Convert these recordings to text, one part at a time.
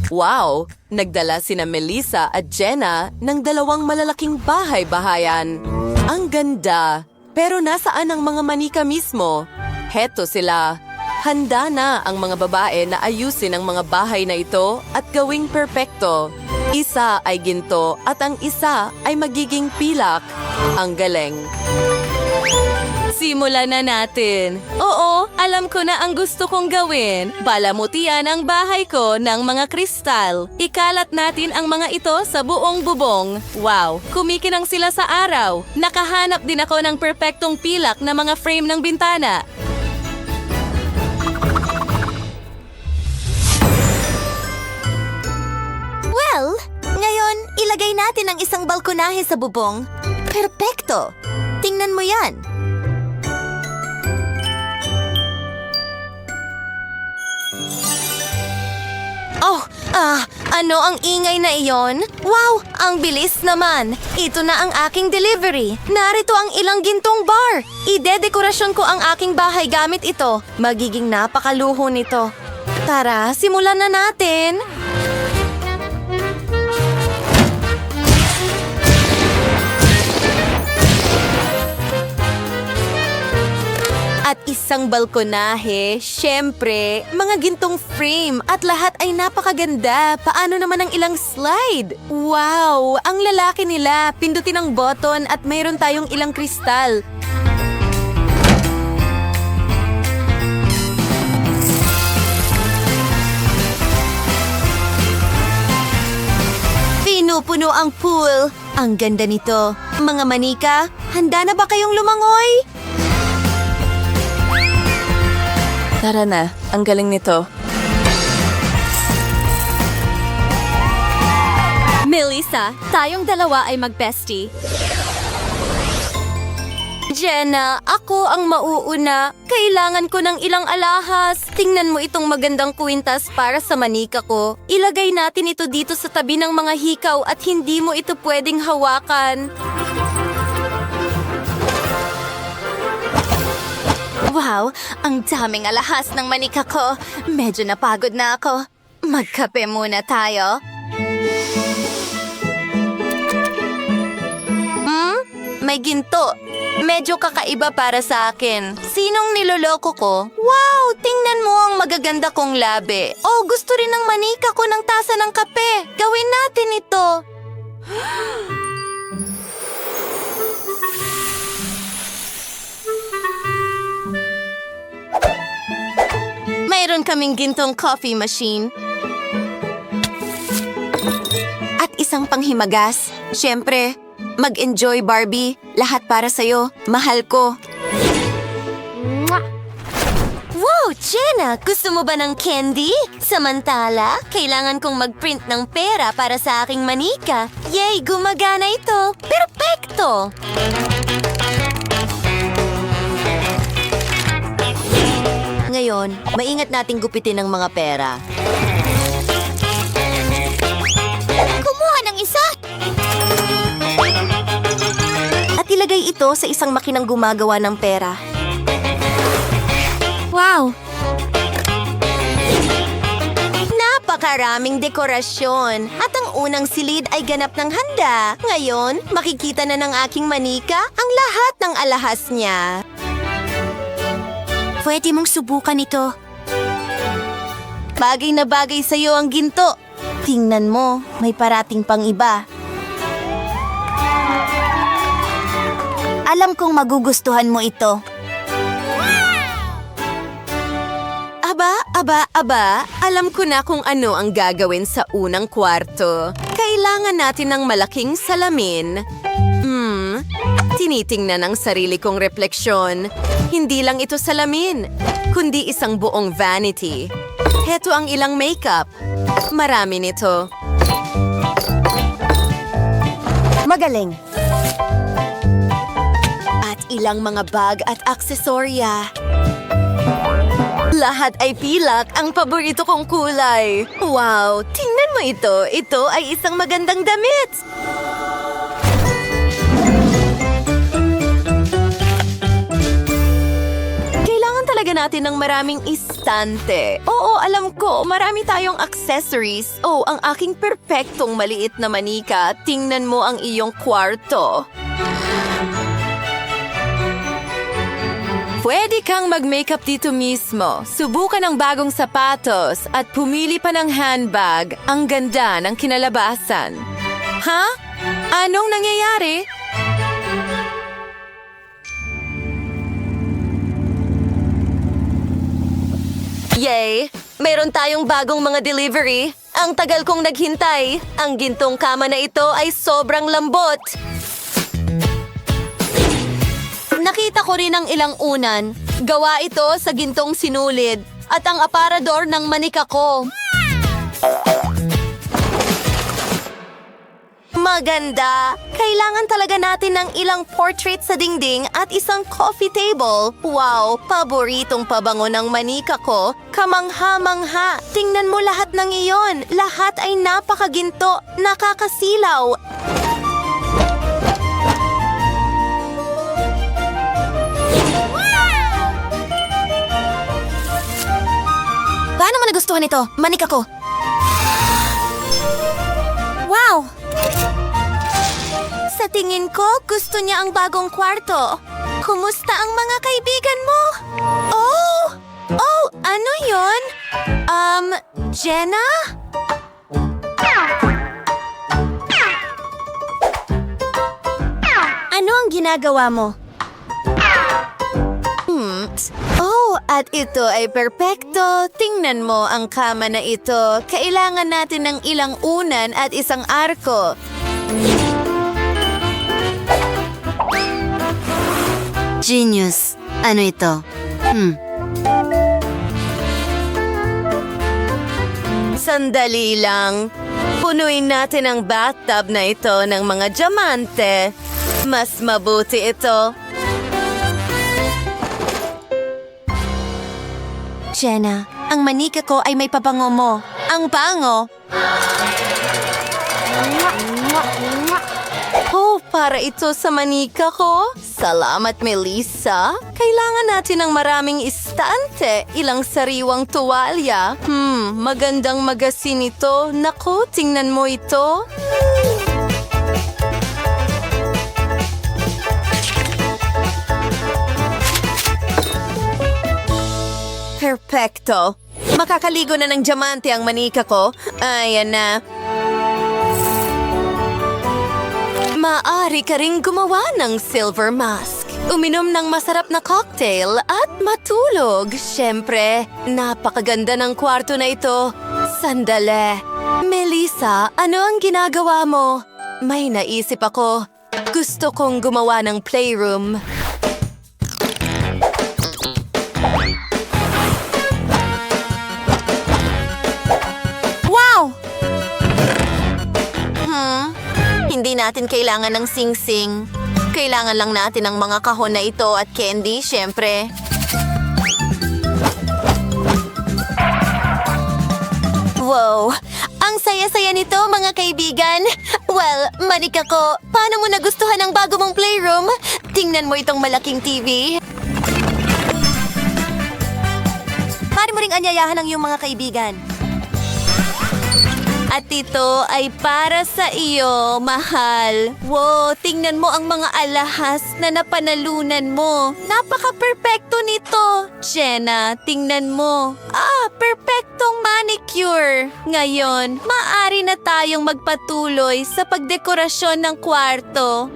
Wow! Nagdala sina Melissa at Jenna ng dalawang malalaking bahay-bahayan. Ang ganda! Pero nasaan ang mga manika mismo? Heto sila. Handa na ang mga babae na ayusin ang mga bahay na ito at gawing perpekto. Isa ay ginto at ang isa ay magiging pilak. Ang galing. Simulan na natin. Oo, alam ko na ang gusto kong gawin. Balamutian ang bahay ko ng mga kristal. Ikalat natin ang mga ito sa buong bubong. Wow, kumikinang sila sa araw. Nakahanap din ako ng perpektong pilak na mga frame ng bintana. Well, ngayon, ilagay natin ang isang balkonahe sa bubong. Perpekto! Tingnan mo yan. Oh, ano ang ingay na iyon? Wow, ang bilis naman. Ito na ang aking delivery. Narito ang ilang gintong bar. Ide-dekorasyon ko ang aking bahay gamit ito. Magiging napakaluho nito. Tara, simulan na natin. At isang balkonahe, syempre, mga gintong frame at lahat ay napakaganda. Paano naman ang ilang slide? Wow! Ang lalaki nila, pindutin ang button at mayroon tayong ilang kristal. Pinupuno ang pool. Ang ganda nito. Mga manika, handa na ba kayong lumangoy? Tara na, ang galing nito. Melissa, tayong dalawa ay mag-bestie. Jenna, ako ang mauuna. Kailangan ko ng ilang alahas. Tingnan mo itong magandang kwintas para sa manika ko. Ilagay natin ito dito sa tabi ng mga hikaw at hindi mo ito pwedeng hawakan. Wow, ang daming alahas ng manika ko. Medyo napagod na ako. Magkape muna tayo. May ginto. Medyo kakaiba para sa akin. Sinong niloloko ko? Wow, tingnan mo ang magaganda kong labi. Oh, gusto rin ng manika ko ng tasa ng kape. Gawin natin ito. Mayroon kaming gintong coffee machine. At isang panghimagas. Siyempre, mag-enjoy, Barbie. Lahat para sa'yo. Mahal ko. Wow, Jenna! Gusto mo ba ng candy? Samantala, kailangan kong mag-print ng pera para sa aking manika. Yay! Gumagana ito! Perpekto! Ngayon, maingat nating gupitin ang mga pera. Kumuha ng isa! At ilagay ito sa isang makinang gumagawa ng pera. Wow! Napakaraming dekorasyon at ang unang silid ay ganap ng handa. Ngayon, makikita na ng aking manika ang lahat ng alahas niya. Pwede mong subukan ito. Bagay na bagay sa'yo ang ginto. Tingnan mo, may parating pang iba. Alam kong magugustuhan mo ito. Aba, alam ko na kung ano ang gagawin sa unang kwarto. Kailangan natin ng malaking salamin. Tinitingnan ang sarili kong refleksyon. Hindi lang ito salamin, kundi isang buong vanity. Heto ang ilang makeup. Marami nito. Magaling. At ilang mga bag at aksesorya. Lahat ay pilak, ang paborito kong kulay. Wow, tingnan mo ito. Ito ay isang magandang damit. natin ng maraming istante. Oo, alam ko, marami tayong accessories. Oh, ang aking perpektong maliit na manika. Tingnan mo ang iyong kwarto. Pwede kang mag-makeup dito mismo. Subukan ang bagong sapatos at pumili pa ng handbag. Ang ganda ng kinalabasan. Ha? Anong nangyayari? Yay! Meron tayong bagong mga delivery. Ang tagal kong naghintay. Ang gintong kama na ito ay sobrang lambot. Nakita ko rin ang ilang unan. Gawa ito sa gintong sinulid at ang aparador ng manika ko. Maganda! Kailangan talaga natin ng ilang portrait sa dingding at isang coffee table. Wow! Paboritong pabango ng manika ko. Kamangha-mangha! Tingnan mo lahat ng iyon. Lahat ay napakaginto. Nakakasilaw. Paano mo nagustuhan ito? Manika ko. Wow! Sa tingin ko, gusto niya ang bagong kwarto. Kumusta ang mga kaibigan mo? Oh! Oh, ano yon? Jenna? Ano ang ginagawa mo? Oh, at ito ay perpekto. Tingnan mo ang kama na ito. Kailangan natin ng ilang unan at isang arko. Genius. Ano ito? Sandali lang. Punuin natin ang bathtub na ito ng mga diamante. Mas mabuti ito. Jenna, ang manika ko ay may pabango mo. Ang bango! Oh, para ito sa manika ko. Salamat, Melissa. Kailangan natin ng maraming istante, ilang sariwang tuwalya. Magandang magasin ito. Naku, tingnan mo ito. Perfecto. Makakaligo na ng diamante ang manika ko. Ayan na. Maaari ka ring gumawa ng silver mask. Uminom ng masarap na cocktail at matulog. Siyempre, napakaganda ng kwarto na ito. Sandali. Melissa, ano ang ginagawa mo? May naisip ako. Gusto kong gumawa ng playroom. Hindi natin kailangan ng sing-sing. Kailangan lang natin ng mga kahon na ito at candy, syempre. Wow! Ang saya-saya nito, mga kaibigan. Well, manika ko, paano mo nagustuhan ang bago mong playroom? Tingnan mo itong malaking TV. Pari mo ring anyayahan ang iyong mga kaibigan. At ito ay para sa iyo, mahal. Wow, tingnan mo ang mga alahas na napanalunan mo. Napaka-perpekto nito. Jenna, tingnan mo. Perpektong manicure. Ngayon, maaari na tayong magpatuloy sa pagdekorasyon ng kwarto.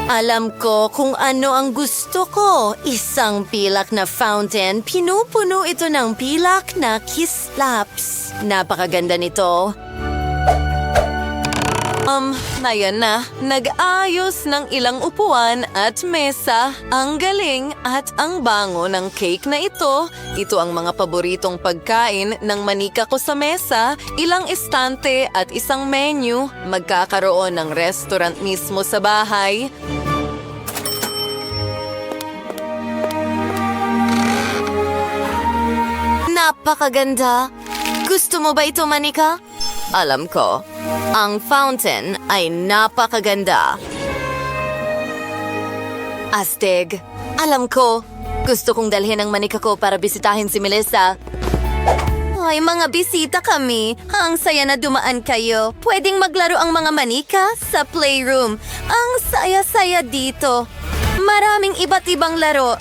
Alam ko kung ano ang gusto ko. Isang pilak na fountain. Pinupuno ito ng pilak na kislaps. Napakaganda nito. Ayan na. Nag-ayos ng ilang upuan at mesa. Ang galing at ang bango ng cake na ito. Ito ang mga paboritong pagkain ng manika ko sa mesa, ilang estante at isang menu. Magkakaroon ng restaurant mismo sa bahay. Napakaganda. Gusto mo ba ito, manika? Alam ko. Ang fountain ay napakaganda. Astig, alam ko. Gusto kong dalhin ang manika ko para bisitahin si Melissa. Ay, mga bisita kami. Ang saya na dumaan kayo. Pwedeng maglaro ang mga manika sa playroom. Ang saya-saya dito. Maraming iba't ibang laro.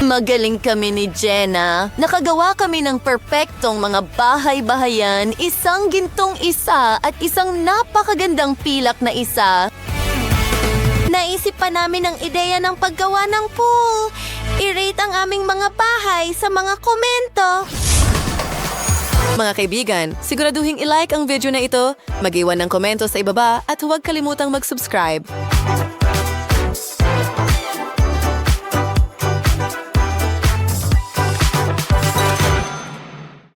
Magaling kami ni Jenna. Nakagawa kami ng perpektong mga bahay-bahayan, isang gintong isa at isang napakagandang pilak na isa. Naisip pa namin ang ideya ng paggawa ng pool. I-rate ang aming mga bahay sa mga komento. Mga kaibigan, siguraduhin i-like ang video na ito, mag-iwan ng komento sa ibaba at huwag kalimutang mag-subscribe.